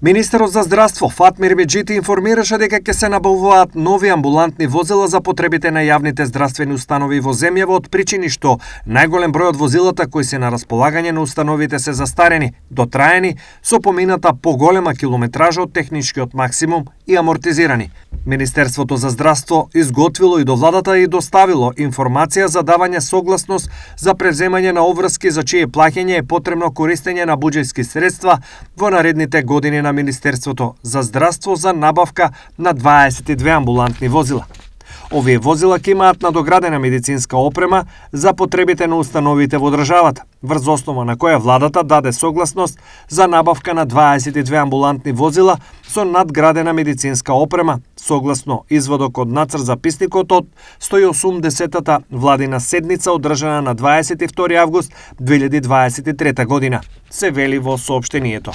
Министерот за здравство Фатмир Меджити информираше дека ќе се набавуваат нови амбулантни возила за потребите на јавните здравствени установи во земјава од причини што најголем број од возилата кои се на располагање на установите се застарени, дотраени, со помината поголема километража од техничкиот максимум и амортизирани. Министерството за здравство изготвило и до владата и доставило информација за давање согласност за преземање на обврски за чие плаќање е потребно користење на буџетски средства во наредните години на Министерството за здравство за набавка на 22 амбулантни возила. Овие возила ќе имаат надоградена медицинска опрема за потребите на установите во државата, врз основа на која владата даде согласност за набавка на 22 амбулантни возила со надградена медицинска опрема, согласно изводок од нацрт-записникот од 180-та владина седница одржана на 22 август 2023 година, се вели во соопштението.